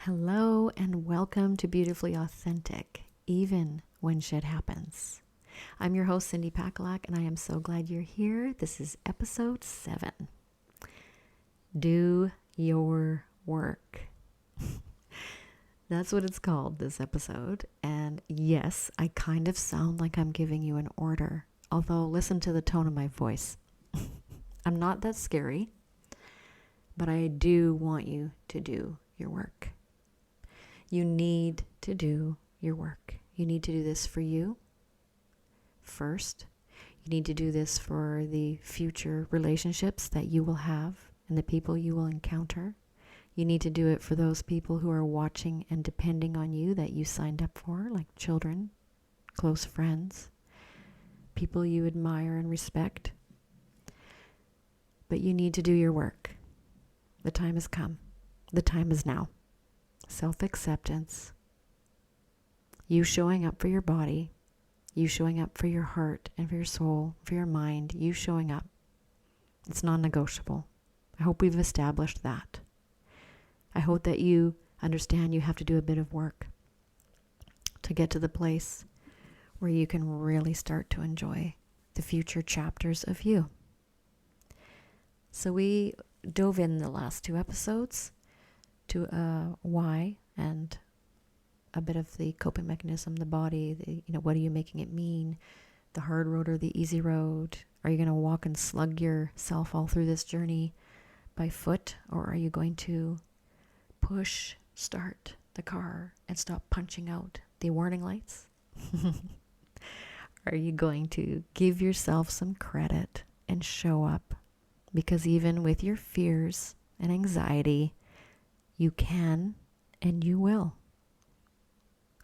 Hello and welcome to Beautifully Authentic, even when shit happens. I'm your host, Cindy Pakalak, and I am so glad you're here. This is episode 7. Do your work. That's what it's called, this episode. And yes, I kind of sound like I'm giving you an order, although listen to the tone of my voice. I'm not that scary, but I do want you to do your work. You need to do your work. You need to do this for you first. You need to do this for the future relationships that you will have and the people you will encounter. You need to do it for those people who are watching and depending on you that you signed up for, like children, close friends, people you admire and respect. But you need to do your work. The time has come. The time is now. Self-acceptance, you showing up for your body, you showing up for your heart and for your soul, for your mind, you showing up. It's non-negotiable. I hope we've established that. I hope that you understand you have to do a bit of work to get to the place where you can really start to enjoy the future chapters of you. So we dove in the last 2 episodes to why and a bit of the coping mechanism, the body, what are you making it mean? The hard road or the easy road? Are you going to walk and slug yourself all through this journey by foot? Or are you going to start the car and stop punching out the warning lights? Are you going to give yourself some credit and show up? Because even with your fears and anxiety, you can and you will.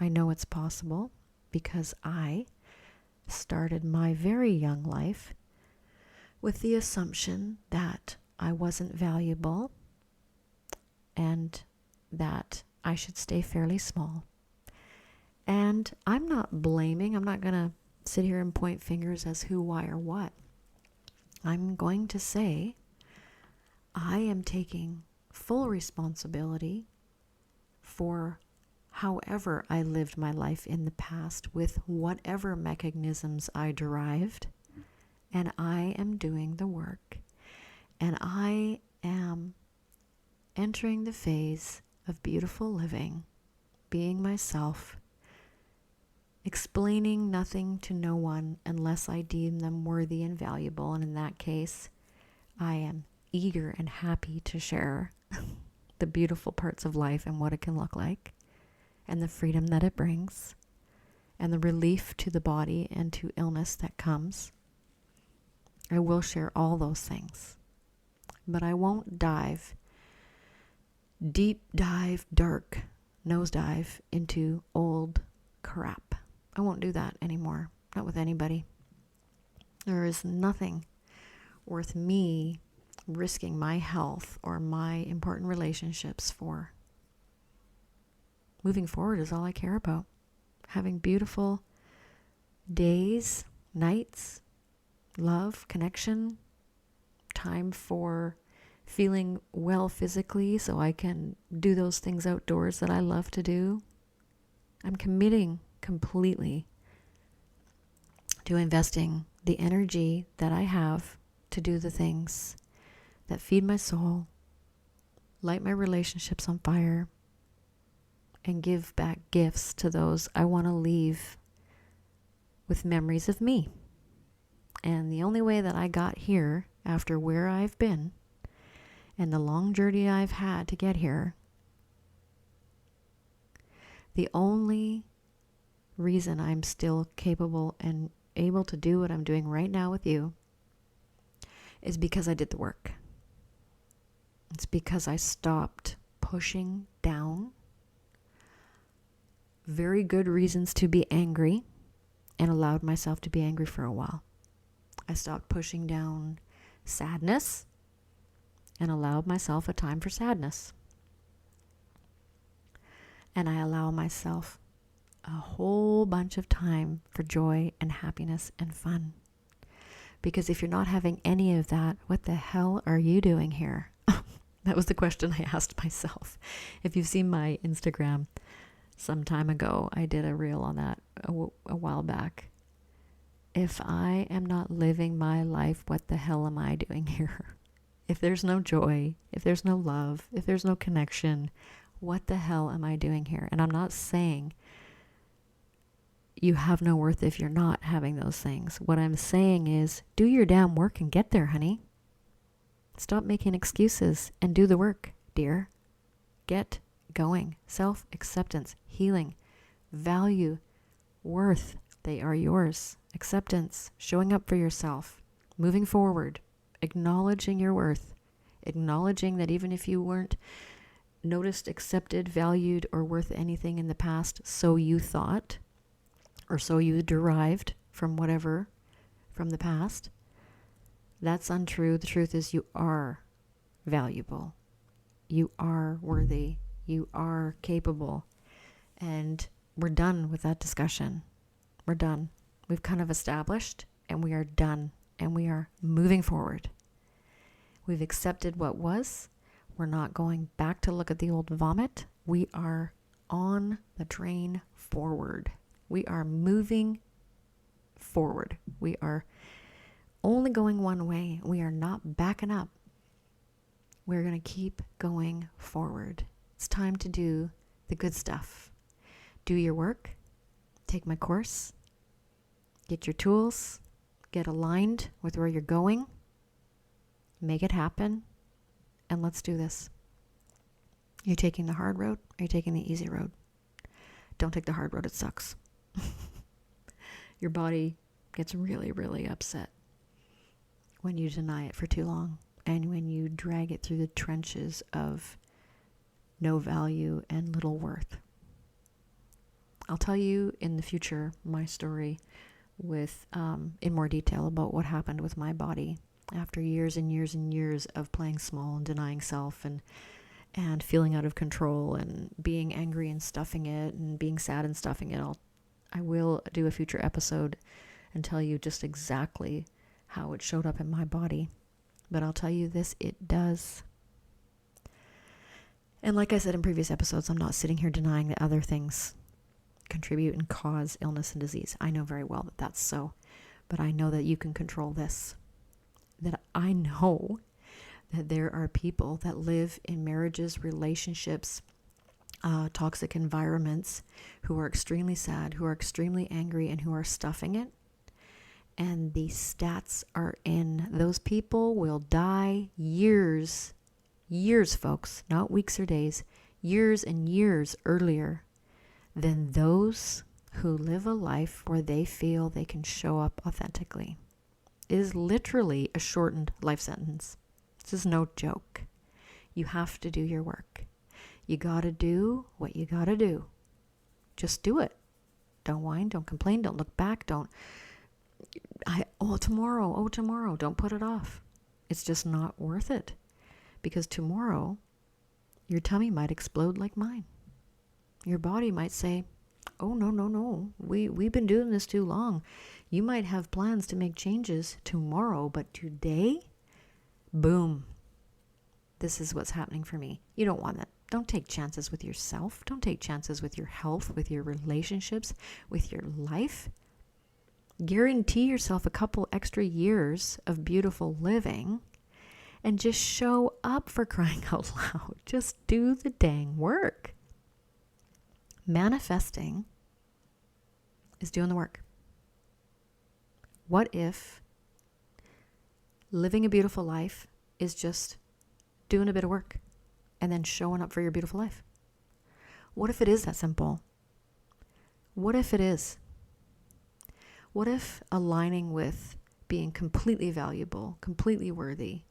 I know it's possible because I started my very young life with the assumption that I wasn't valuable and that I should stay fairly small. And I'm not blaming. I'm not going to sit here and point fingers as who, why, or what. I'm going to say I am taking full responsibility for however I lived my life in the past with whatever mechanisms I derived, and I am doing the work, and I am entering the phase of beautiful living, being myself, explaining nothing to no one unless I deem them worthy and valuable, and in that case, I am eager and happy to share the beautiful parts of life and what it can look like and the freedom that it brings and the relief to the body and to illness that comes. I will share all those things, but I won't deep dive, dark nosedive into old crap. I won't do that anymore, not with anybody. There is nothing worth me risking my health or my important relationships for. Moving forward is all I care about. Having beautiful days, nights, love, connection, time for feeling well physically so I can do those things outdoors that I love to do. I'm committing completely to investing the energy that I have to do the things that feed my soul, light my relationships on fire, and give back gifts to those I want to leave with memories of me. And the only way that I got here after where I've been and the long journey I've had to get here, the only reason I'm still capable and able to do what I'm doing right now with you is because I did the work. It's because I stopped pushing down very good reasons to be angry and allowed myself to be angry for a while. I stopped pushing down sadness and allowed myself a time for sadness. And I allow myself a whole bunch of time for joy and happiness and fun. Because if you're not having any of that, what the hell are you doing here? That was the question I asked myself. If you've seen my Instagram some time ago, I did a reel on that a while back. If I am not living my life, what the hell am I doing here? If there's no joy, if there's no love, if there's no connection, what the hell am I doing here? And I'm not saying you have no worth if you're not having those things. What I'm saying is do your damn work and get there, honey. Stop making excuses and do the work, dear. Get going. Self-acceptance, healing, value, worth. They are yours. Acceptance, showing up for yourself, moving forward, acknowledging your worth, acknowledging that even if you weren't noticed, accepted, valued, or worth anything in the past, so you thought, or so you derived from whatever from the past, that's untrue. The truth is you are valuable. You are worthy. You are capable. And we're done with that discussion. We're done. We've kind of established, and we are done, and we are moving forward. We've accepted what was. We're not going back to look at the old vomit. We are on the train forward. We are moving forward. We are only going one way. We are not backing up. We're going to keep going forward. It's time to do the good stuff. Do your work. Take my course. Get your tools. Get aligned with where you're going. Make it happen. And let's do this. You're taking the hard road, or you're taking the easy road. Don't take the hard road. It sucks. Your body gets really, really upset when you deny it for too long, and when you drag it through the trenches of no value and little worth. I'll tell you in the future my story with in more detail about what happened with my body after years and years and years of playing small and denying self and feeling out of control and being angry and stuffing it and being sad and stuffing it. I will do a future episode and tell you just exactly how it showed up in my body. But I'll tell you this, it does. And like I said in previous episodes, I'm not sitting here denying that other things contribute and cause illness and disease. I know very well that that's so. But I know that you can control this. That I know that there are people that live in marriages, relationships, toxic environments, who are extremely sad, who are extremely angry, and who are stuffing it. And the stats are in. Those people will die years, folks, not weeks or days, years and years earlier than those who live a life where they feel they can show up authentically. It is literally a shortened life sentence. This is no joke. You have to do your work. You gotta do what you gotta do. Just do it. Don't whine, don't complain, don't look back, tomorrow, don't put it off. It's just not worth it. Because tomorrow, your tummy might explode like mine. Your body might say, oh, no, we've been doing this too long. You might have plans to make changes tomorrow, but today, boom, this is what's happening for me. You don't want that. Don't take chances with yourself. Don't take chances with your health, with your relationships, with your life. Guarantee yourself a couple extra years of beautiful living and just show up, for crying out loud. Just do the dang work. Manifesting is doing the work. What if living a beautiful life is just doing a bit of work and then showing up for your beautiful life? What if it is that simple? What if it is? What if aligning with being completely valuable, completely worthy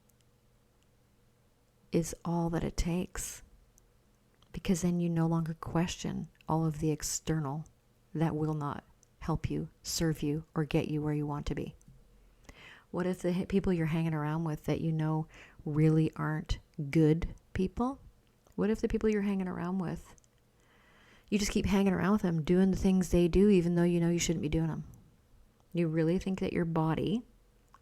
is all that it takes? Because then you no longer question all of the external that will not help you, serve you, or get you where you want to be. What if the people you're hanging around with that you know really aren't good people? What if the people you're hanging around with, you just keep hanging around with them, doing the things they do, even though you know you shouldn't be doing them? You really think that your body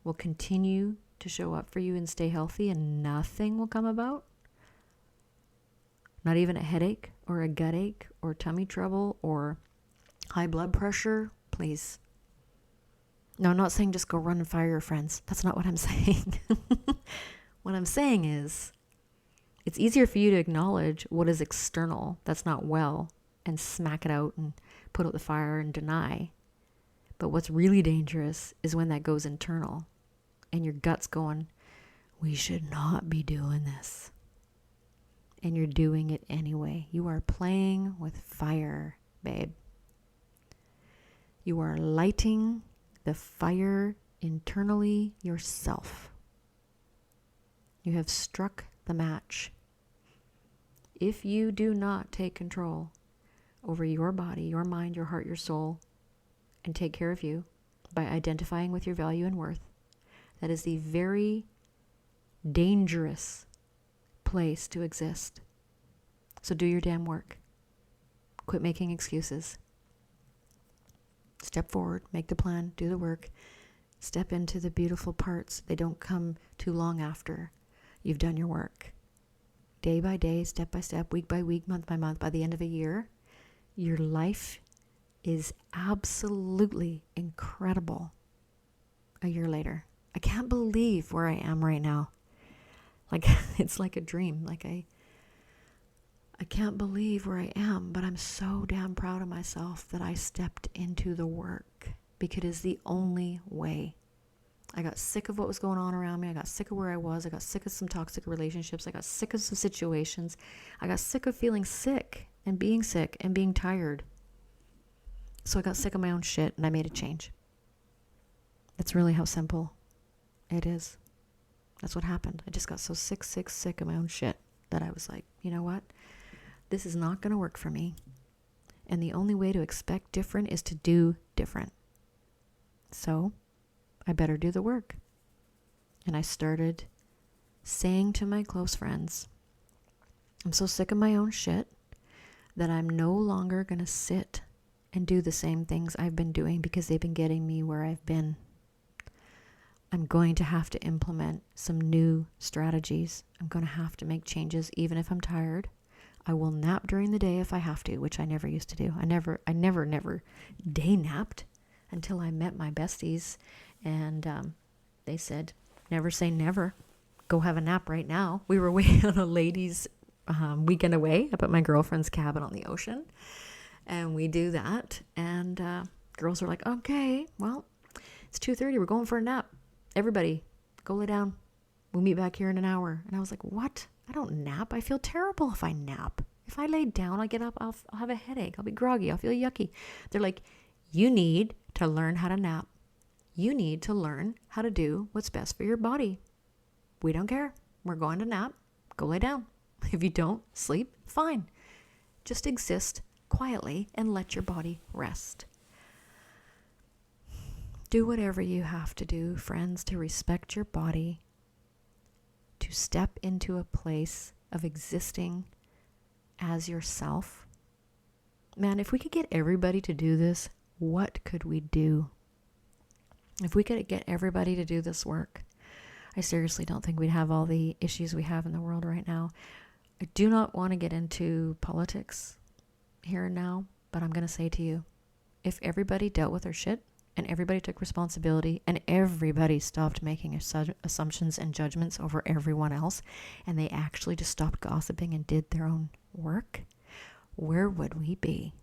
will continue to show up for you and stay healthy and nothing will come about? Not even a headache or a gut ache or tummy trouble or high blood pressure. Please. No, I'm not saying just go run and fire your friends. That's not what I'm saying. What I'm saying is it's easier for you to acknowledge what is external that's not well and smack it out and put out the fire and deny. But what's really dangerous is when that goes internal and your gut's going, we should not be doing this. And you're doing it anyway. You are playing with fire, babe. You are lighting the fire internally yourself. You have struck the match. If you do not take control over your body, your mind, your heart, your soul, and take care of you by identifying with your value and worth, that is the very dangerous place to exist. So do your damn work. Quit making excuses. Step forward, make the plan, do the work. Step into the beautiful parts. They don't come too long after you've done your work. Day by day, step by step, week by week, month by month, by the end of a year, your life is absolutely incredible a year later. I can't believe where I am right now. Like, it's like a dream. Like I can't believe where I am, but I'm so damn proud of myself that I stepped into the work because it is the only way. I got sick of what was going on around me. I got sick of where I was. I got sick of some toxic relationships. I got sick of some situations. I got sick of feeling sick and being tired. So I got sick of my own shit and I made a change. That's really how simple it is. That's what happened. I just got so sick of my own shit that I was like, you know what? This is not going to work for me. And the only way to expect different is to do different. So I better do the work. And I started saying to my close friends, I'm so sick of my own shit that I'm no longer going to sit and do the same things I've been doing because they've been getting me where I've been. I'm going to have to implement some new strategies. I'm going to have to make changes even if I'm tired. I will nap during the day if I have to, which I never used to do. I never day napped until I met my besties. And they said, never say never. Go have a nap right now. We were away on a ladies' weekend away up at my girlfriend's cabin on the ocean. And we do that. And girls are like, okay, well, it's 2:30. We're going for a nap. Everybody, go lay down. We'll meet back here in an hour. And I was like, what? I don't nap. I feel terrible if I nap. If I lay down, I get up, I'll have a headache. I'll be groggy. I'll feel yucky. They're like, you need to learn how to nap. You need to learn how to do what's best for your body. We don't care. We're going to nap. Go lay down. If you don't sleep, fine. Just exist quietly and let your body rest. Do whatever you have to do, friends, to respect your body, to step into a place of existing as yourself. Man, if we could get everybody to do this, what could we do? If we could get everybody to do this work, I seriously don't think we'd have all the issues we have in the world right now. I do not want to get into politics here and now, but I'm going to say to you, if everybody dealt with their shit and everybody took responsibility and everybody stopped making assumptions and judgments over everyone else and they actually just stopped gossiping and did their own work, where would we be?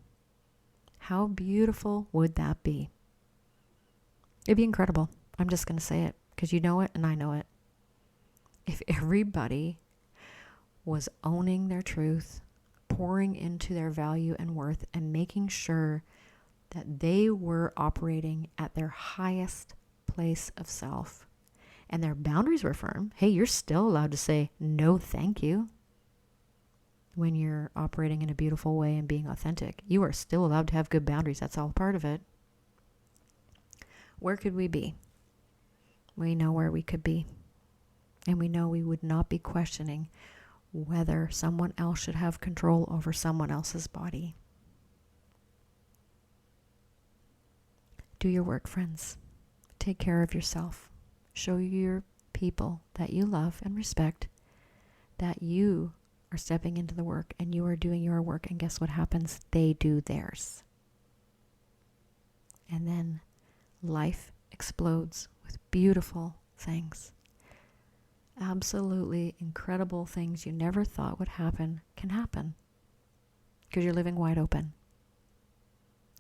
How beautiful would that be? It'd be incredible. I'm just going to say it because you know it and I know it. If everybody was owning their truth, pouring into their value and worth, and making sure that they were operating at their highest place of self and their boundaries were firm. Hey, you're still allowed to say no thank you when you're operating in a beautiful way and being authentic. You are still allowed to have good boundaries. That's all part of it. Where could we be? We know where we could be. And we know we would not be questioning whether someone else should have control over someone else's body. Do your work, friends. Take care of yourself. Show your people that you love and respect that you are stepping into the work and you are doing your work, and guess what happens? They do theirs. And then life explodes with beautiful things. Absolutely incredible things you never thought would happen can happen because you're living wide open.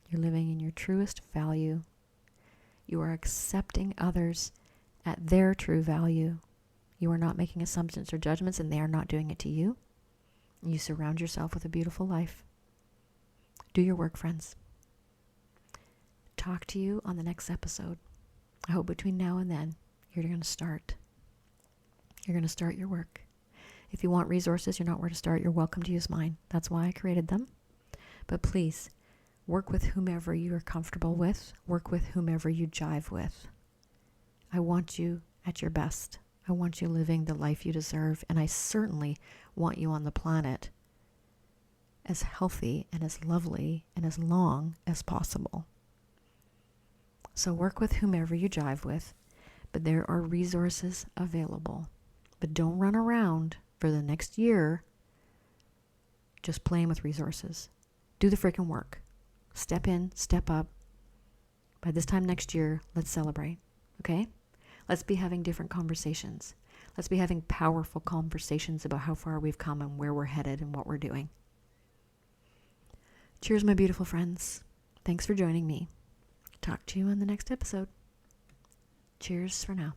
You're living in your truest value. You are accepting others at their true value. You are not making assumptions or judgments, and they are not doing it to you. You surround yourself with a beautiful life. Do your work, friends. Talk to you on the next episode. I hope between now and then you're going to start. You're going to start your work. If you want resources, you're not where to start, you're welcome to use mine. That's why I created them. But please, work with whomever you are comfortable with. Work with whomever you jive with. I want you at your best. I want you living the life you deserve. And I certainly want you on the planet as healthy and as lovely and as long as possible. So work with whomever you jive with. But there are resources available. But don't run around for the next year just playing with resources. Do the freaking work. Step in, step up. By this time next year, let's celebrate, okay? Let's be having different conversations. Let's be having powerful conversations about how far we've come and where we're headed and what we're doing. Cheers, my beautiful friends. Thanks for joining me. Talk to you on the next episode. Cheers for now.